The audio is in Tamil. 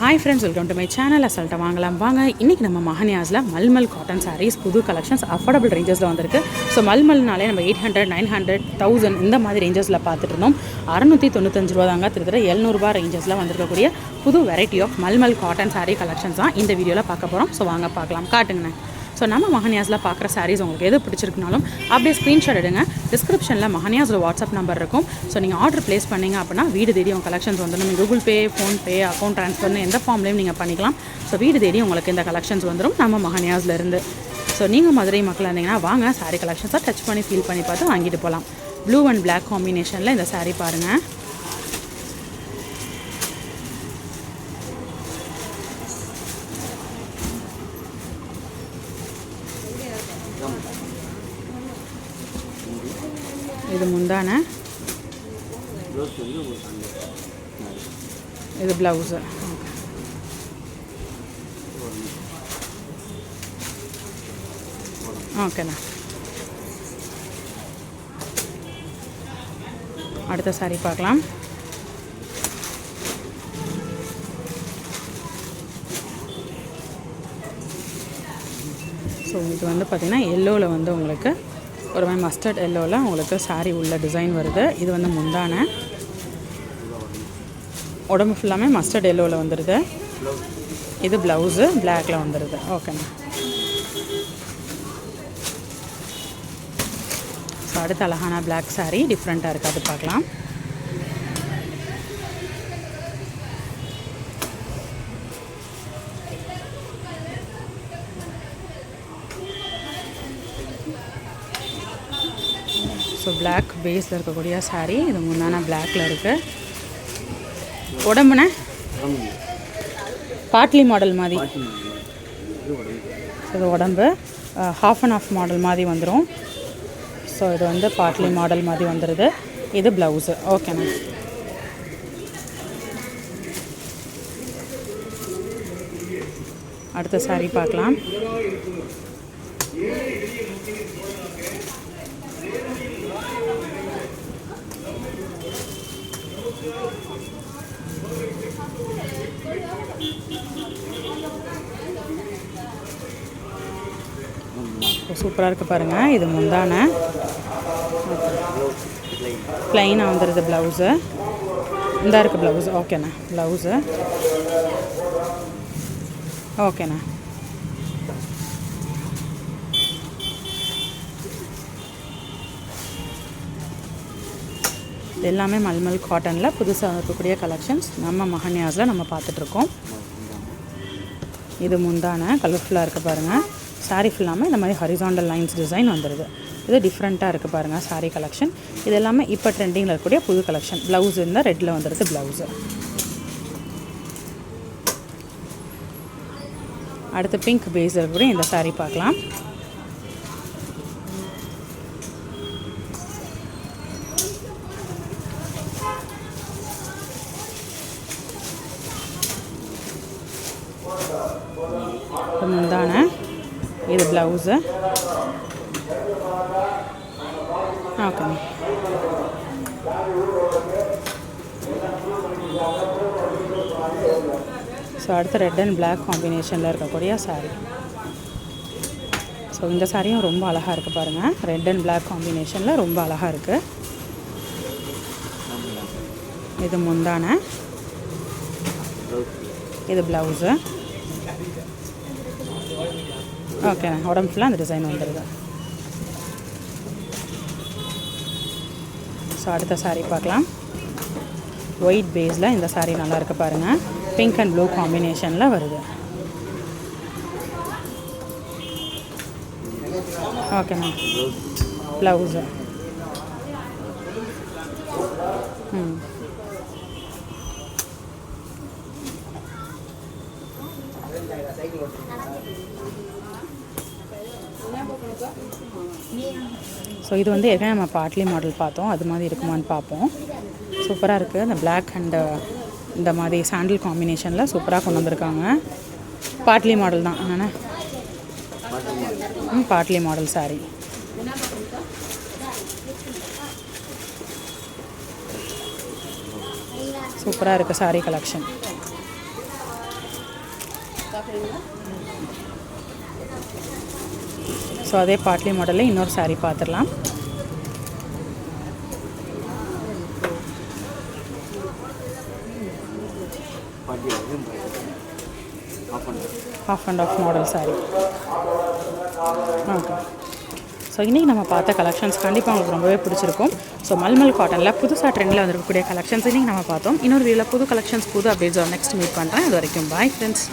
Hi friends, welcome to my channel. அசல்ட்டை வாங்கலாம் வாங்க. இன்றைக்கி நம்ம மஹன்யாஸில் மல்மல் காட்டன் சாரீஸ் புது கலெக்ஷன்ஸ் அஃபோர்டபுள் ரேஞ்சஸில் வந்திருக்கு. ஸோ மல்மல்னாலே நம்ம 800, 900, 1000 இந்த மாதிரி ரேஞ்சஸில் பார்த்துட்டு இருந்தோம். 695 ரூபா தாங்க, திருத்தர 700 ரேஞ்சஸில் வந்திருக்கக்கூடிய புது variety of mulmul cotton sari collections தான் இந்த வீடியோவில் பார்க்க போகிறோம். ஸோ வாங்க பார்க்கலாம். காட்டுங்கண்ணே. ஸோ நம்ம மஹன்யாஸில் பார்க்குற சாரீஸ் உங்களுக்கு எது பிடிச்சிருக்குனாலும் அப்படியே ஸ்க்ரீன்ஷாட் எடுங்க. டிஸ்கிரிப்ஷனில் மஹன்யாஸோட வாட்ஸ்அப் நம்பர் இருக்கும். ஸோ நீங்கள் ஆர்டர் ப்ளேஸ் பண்ணிங்க அப்படின்னா வீடு தேடி உங்கள் கலெக்ஷன்ஸ் வந்துடும். கூகுள் பே, ஃபோன்பே, அக்கௌண்ட் ட்ரான்ஸ்ஃபர்னு எந்த ஃபார்ம்லேயும் நீங்கள் பண்ணிக்கலாம். ஸோ வீடு தேடி உங்களுக்கு இந்த கலெக்ஷன்ஸ் வந்துடும் நம்ம மஹன்யாஸ்லேருந்து. ஸோ நீங்கள் மதுரை மக்கள் இருந்தீங்கன்னா வாங்க, சாரீ கலெக்ஷன்ஸாக டச் பண்ணி ஃபீல் பண்ணி பார்த்து வாங்கிட்டு போகலாம். ப்ளூ அண்ட் பிளாக் காம்பினேஷனில் இந்த சாரீ பாருங்கள். இது முந்தான, இது ப்ளவுஸு. ஓகேண்ணா. அடுத்த சாரீ பார்க்கலாம். ஸோ இது வந்து பார்த்திங்கன்னா எல்லோவில் வந்து உங்களுக்கு ஒரு மாதிரி மஸ்டர்ட் எல்லோவில் உங்களுக்கு சாரீ உள்ள டிசைன் வருது. இது வந்து முந்தான, உடம்பு ஃபுல்லாமே மஸ்டர்ட் எல்லோவில் வந்துடுது. இது ப்ளவுஸு பிளாக்கில் வந்துடுது. ஓகேண்ணா. ஸோ அடுத்த அழகான பிளாக் சாரீ டிஃப்ரெண்ட்டாக இருக்குது, அது பார்க்கலாம். ஸோ பிளாக் பேஸில் இருக்கக்கூடிய சாரீ, இது முந்தான பிளாக்கில் இருக்குது. உடம்புன பாட்லி மாடல் மாதிரி, இது உடம்பு ஹாஃப் அண்ட் ஆஃப் மாடல் மாதிரி வந்துடும். ஸோ இது வந்து பாட்லி மாடல் மாதிரி வந்துடுது. இது ப்ளவுஸு. ஓகேண்ணா. அடுத்த சாரீ பார்க்கலாம். சூப்பராக இருக்குது பாருங்கள். இது முந்தான ப்ளைனாக வந்துடுது. ப்ளவுஸு இந்த இருக்குது ப்ளவுஸு. ஓகேண்ணா. ப்ளவுஸு. ஓகேண்ணா. இது எல்லாமே மல்மல் காட்டனில் புதுசாக இருக்கக்கூடிய கலெக்ஷன்ஸ் நம்ம மஹன்யாஸில் நம்ம பார்த்துட்ருக்கோம். இது முந்தான கலர்ஃபுல்லாக இருக்குது பாருங்கள். சாரீ ஃபுல்லாமல் இந்த மாதிரி ஹரிசாண்டல் லைன்ஸ் டிசைன் வந்துடுது. இது டிஃப்ரெண்ட்டாக இருக்குது பாருங்கள் சாரீ கலெக்ஷன். இது எல்லாமே இப்போ ட்ரெண்டிங்கில் இருக்கக்கூடிய புது கலெக்ஷன். ப்ளவுஸ் இருந்தால் ரெட்டில் வந்துடுது ப்ளவுஸு. அடுத்து பிங்க் பேஸ் இருக்கக்கூடிய இந்த சாரீ பார்க்கலாம். முந்தான, இது ப்ளவுஸு. ஓகே. ஸோ அடுத்து ரெட் அண்ட் பிளாக் காம்பினேஷனில் இருக்கக்கூடிய சாரீ. ஸோ இந்த சாரியும் ரொம்ப அழகாக இருக்குது பாருங்கள். ரெட் அண்ட் பிளாக் காம்பினேஷனில் ரொம்ப அழகாக இருக்குது. இது முந்தான, இது ப்ளவுஸு. ஓகே. உடம்பு ஃபுல்லாக அந்த டிசைன் வந்துடுது. ஸோ அடுத்த சாரீ பார்க்கலாம். ஒயிட் பேஸில் இந்த சாரீ நல்லா இருக்குது பாருங்கள். பிங்க் அண்ட் ப்ளூ காம்பினேஷனில் வருது. ஓகேண்ணா. ப்ளவுஸு. ஸோ இது வந்து ஏற்கனவே நம்ம பாட்லி மாடல் பார்த்தோம், அது மாதிரி இருக்குமான்னு பார்ப்போம். சூப்பராக இருக்குது. அந்த பிளாக் அண்டு இந்த மாதிரி சாண்டில் காம்பினேஷனில் சூப்பராக கொண்டு வந்திருக்காங்க. பாட்லி மாடல் தான் என்னென்ன பாட்லி மாடல் சாரீ. சூப்பராக இருக்குது சாரீ கலெக்ஷன். ஸோ அதே பாட்லி மாடலில் இன்னொரு saree பார்த்துடலாம். Off and off model saree. Okay. So இன்றைக்கி நம்ம பார்த்த கலெக்ஷன்ஸ் கண்டிப்பாக உங்களுக்கு ரொம்பவே பிடிச்சிருக்கும். ஸோ மல்மல் காட்டனில் புதுசாக ட்ரெண்டில் வந்திருக்கக்கூடிய கலெக்ஷன்ஸ் இன்றைக்கி நம்ம பார்த்தோம். இன்னொரு வீடியோவில் புது கலெக்ஷன்ஸ் புது அப்டேட்ஸ் நெக்ஸ்ட் மீட் பண்ணுறேன். அது வரைக்கும் பாய் ஃப்ரெண்ட்ஸ்.